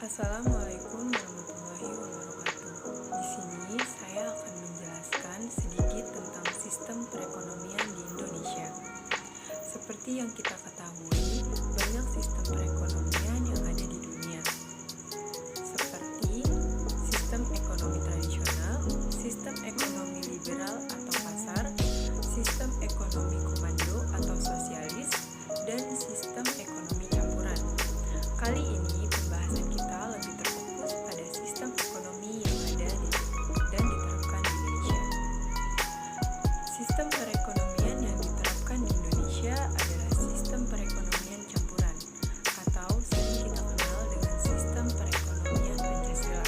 Assalamualaikum warahmatullahi wabarakatuh. Di sini saya akan menjelaskan sedikit tentang sistem perekonomian di Indonesia. Seperti yang kita ketahui, banyak sistem perekonomian yang ada di dunia, seperti sistem ekonomi tradisional, sistem ekonomi liberal atau pasar, sistem ekonomi komando atau sosialis, dan sistem ekonomi campuran. Kali ini pembahasan kita lebih terfokus pada sistem ekonomi yang ada dan diterapkan di Indonesia. Sistem perekonomian yang diterapkan di Indonesia adalah sistem perekonomian campuran atau sering kita kenal dengan sistem perekonomian Pancasila.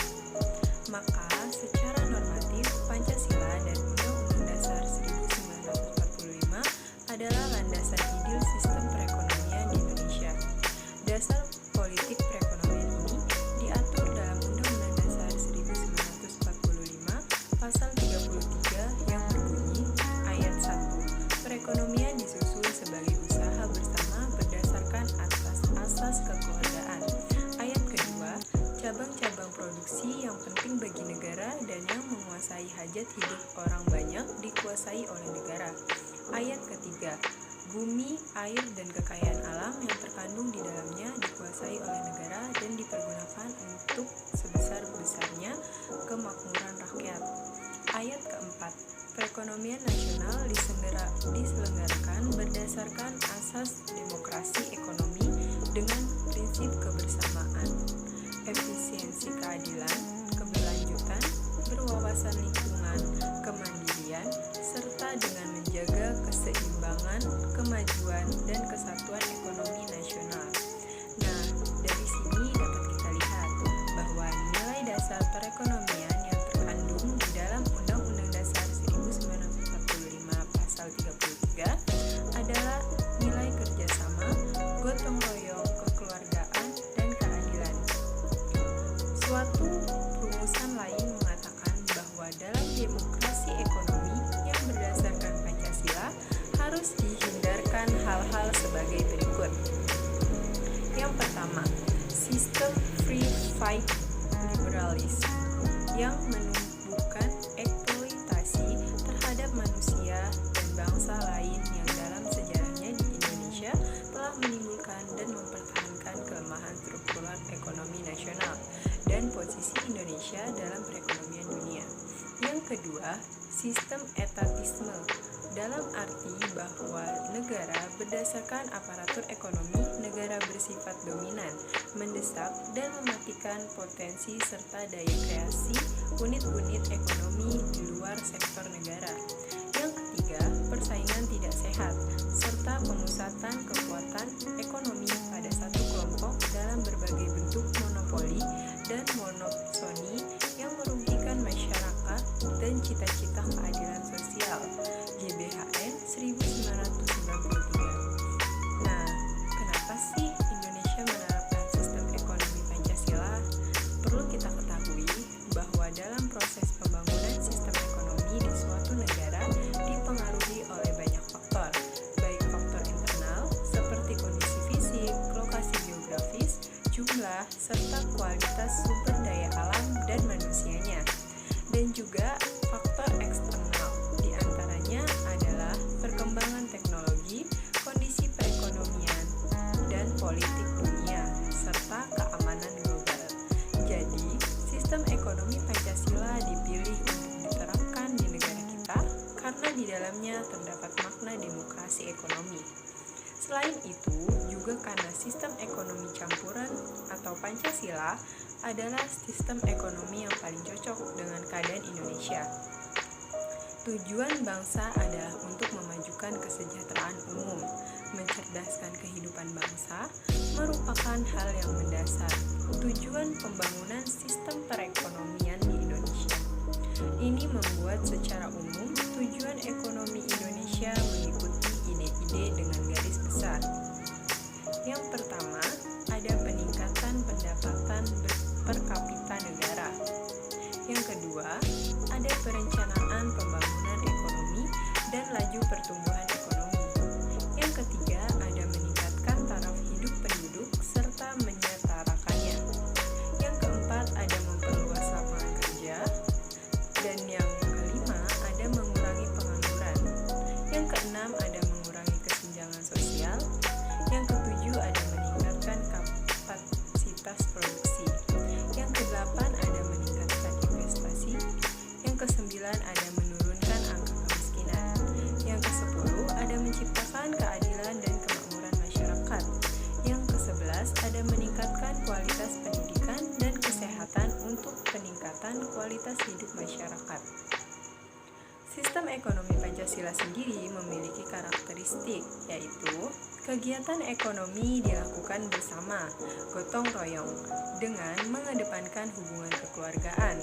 Maka secara normatif Pancasila dan Undang-Undang Dasar 1945 adalah landasan ideal sistem perekonomian di Indonesia. Dasar politik perekonomian ini diatur dalam Undang-Undang Dasar 1945 Pasal 33 yang berbunyi Ayat 1. Perekonomian disusun sebagai usaha bersama berdasarkan atas asas kekeluargaan. Ayat kedua, cabang-cabang produksi yang penting bagi negara dan yang menguasai hajat hidup orang banyak dikuasai oleh negara. Ayat ketiga, bumi, air, dan kekayaan alam yang terkandung di dalamnya dikuasai oleh negara dan dipergunakan untuk sebesar-besarnya kemakmuran rakyat. Ayat keempat, perekonomian nasional diselenggarakan berdasarkan asas demokrasi ekonomi dengan prinsip kebersamaan, efisiensi keadilan, keberlanjutan, berwawasan lingkungan, kemandirian, serta dengan menjaga keseimbangan, kemajuan, dan kesatuan ekonomi nasional. Nah, dari sini dapat kita lihat bahwa nilai dasar perekonomian yang terkandung di dalam Undang-Undang Dasar 1945 Pasal 33 adalah nilai kerjasama, gotong royong, kekeluargaan, dan keadilan. Suatu rumusan lain mengatakan bahwa dalam demokrasi ekonomi yang berdasarkan Pancasila harus dihindarkan hal-hal sebagai berikut. Yang pertama, sistem free fight liberalism yang menumbuhkan eksploitasi terhadap manusia dan bangsa lain yang dalam sejarahnya di Indonesia telah menimbulkan dan mempertahankan kelemahan struktural ekonomi nasional dan posisi Indonesia dalam perekonomian dunia. Yang kedua, sistem etatisme dalam arti bahwa negara berdasarkan aparatur ekonomi negara bersifat dominan, mendesak dan mematikan potensi serta daya kreasi unit-unit ekonomi di luar sektor negara. Yang ketiga, persaingan tidak sehat serta pemusatan kekuatan ekonomi pada satu kelompok dalam berbagai bentuk monopoli dan monopsoni yang merugikan masyarakat dan cita-cita keadilan sosial. GBHN 1993. Nah, kenapa sih Indonesia menerapkan sistem ekonomi Pancasila? Perlu kita ketahui bahwa dalam proses pembangunan sistem ekonomi di suatu negara dipengaruhi oleh banyak faktor, baik faktor internal seperti kondisi fisik, lokasi geografis, jumlah, serta kualitas sumber daya alam dan manusianya, dan juga faktor eksternal, diantaranya adalah perkembangan teknologi, kondisi perekonomian, dan politik dunia, serta keamanan global. Jadi, sistem ekonomi Pancasila dipilih untuk diterapkan di negara kita karena di dalamnya terdapat makna demokrasi ekonomi. Selain itu, juga karena sistem ekonomi campuran atau Pancasila adalah sistem ekonomi yang paling cocok dengan keadaan Indonesia. Tujuan bangsa adalah untuk memajukan kesejahteraan umum, mencerdaskan kehidupan bangsa, merupakan hal yang mendasar. Tujuan pembangunan sistem perekonomian di Indonesia. Ini membuat secara umum tujuan ekonomi Indonesia mengikuti ide-ide dengan garis besar. Yang pertama, ada peningkatan pendapatan per kapita negara. Yang kedua, ada perencanaan pembangunan ekonomi dan laju pertumbuhan ekonomi. Yang ketiga, ada meningkatkan taraf hidup penduduk serta menyetarakannya. Yang keenam ada mengurangi kesenjangan sosial. Yang ketujuh ada meningkatkan kapasitas produksi. Yang kedelapan ada meningkatkan investasi. Yang kesembilan ada menurunkan angka kemiskinan. Yang kesepuluh ada menciptakan keadilan dan kemakmuran masyarakat. Yang kesebelas ada meningkatkan kualitas pendidikan dan kesehatan untuk peningkatan kualitas hidup masyarakat. Sistem ekonomi Pancasila sendiri memiliki karakteristik, yaitu kegiatan ekonomi dilakukan bersama, gotong royong, dengan mengedepankan hubungan kekeluargaan.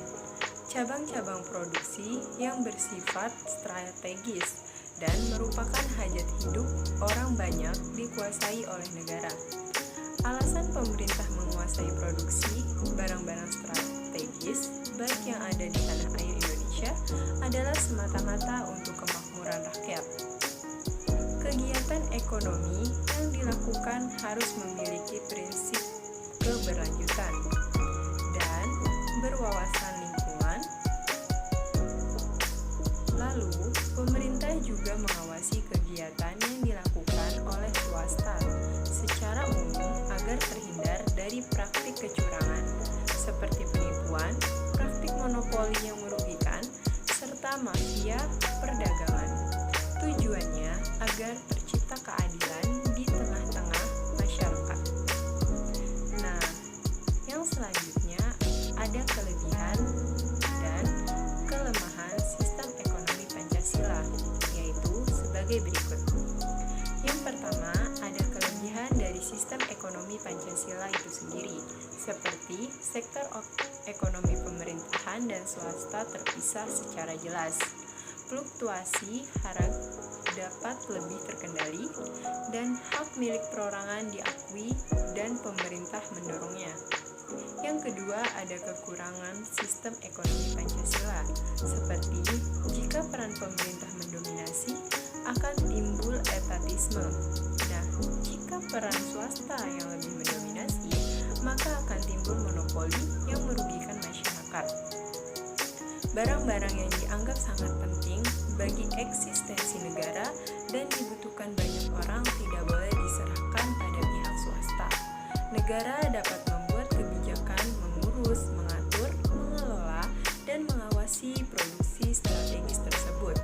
Cabang-cabang produksi yang bersifat strategis dan merupakan hajat hidup orang banyak dikuasai oleh negara. Alasan pemerintah menguasai produksi barang-barang strategis, baik yang ada di tanah air Indonesia, adalah semata-mata untuk kemakmuran rakyat. Kegiatan ekonomi yang dilakukan harus memiliki prinsip keberlanjutan dan berwawasan lingkungan. Lalu, pemerintah juga mengawasi kegiatan yang dilakukan oleh swasta secara umum agar terhindar dari praktik kecurangan seperti penipuan, praktik monopoli yang merugikan, serta mafia perdagangan. Tujuannya agar tercipta keadilan di tengah-tengah masyarakat. Nah, yang selanjutnya ada kelebihan dan kelemahan sistem ekonomi Pancasila, yaitu sebagai berikut. Yang pertama, ada kelebihan dari sistem ekonomi Pancasila itu sendiri, seperti sektor ekonomi pemerintahan dan swasta terpisah secara jelas. Fluktuasi harga dapat lebih terkendali dan hak milik perorangan diakui dan pemerintah mendorongnya. Yang kedua, ada kekurangan sistem ekonomi Pancasila, seperti jika peran pemerintah mendominasi akan timbul etatisme. Nah, jika peran swasta yang lebih mendominasi, maka akan timbul monopoli yang merugikan masyarakat. Barang-barang yang dianggap sangat penting bagi eksistensi negara dan dibutuhkan banyak orang tidak boleh diserahkan pada pihak swasta. Negara dapat membuat kebijakan, mengurus, mengatur, mengelola, dan mengawasi produksi strategis tersebut.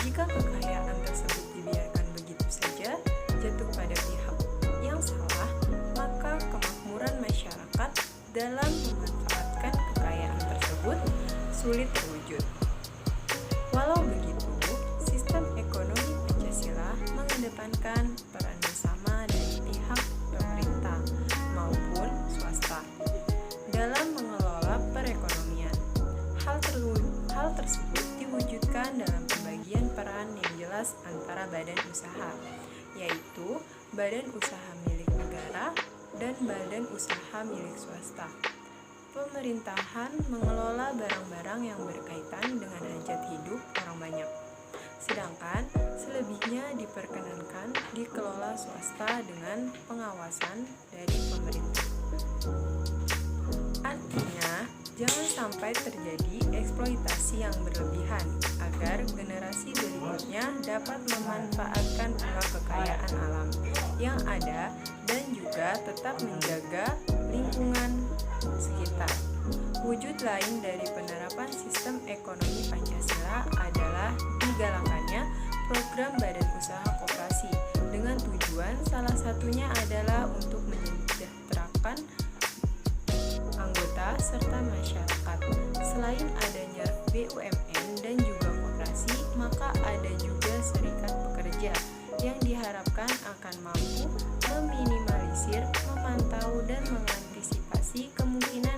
Jika kekayaan tersebut dibiarkan begitu saja, jatuh pada pihak yang salah, maka kemakmuran masyarakat dalam memanfaatkan kekayaan tersebut sulit terwujud. Walau begitu, sistem ekonomi Pancasila mengedepankan peran bersama dari pihak pemerintah maupun swasta dalam mengelola perekonomian. Hal tersebut diwujudkan dalam pembagian peran yang jelas antara badan usaha, yaitu badan usaha milik negara dan badan usaha milik swasta. Pemerintahan mengelola barang-barang yang berkaitan dengan hajat hidup orang banyak, sedangkan selebihnya diperkenankan dikelola swasta dengan pengawasan dari pemerintah. Artinya, jangan sampai terjadi eksploitasi yang berlebihan agar generasi berikutnya dapat memanfaatkan pula kekayaan alam yang ada dan juga tetap menjaga lingkungan sekitar. Wujud lain dari penerapan sistem ekonomi Pancasila adalah digalakannya program badan usaha koperasi dengan tujuan salah satunya adalah untuk menyejahterakan anggota serta masyarakat. Selain adanya BUMN dan juga koperasi, maka ada juga serikat pekerja yang diharapkan akan mampu meminimalisir, memantau, dan mengantisipasi kemungkinan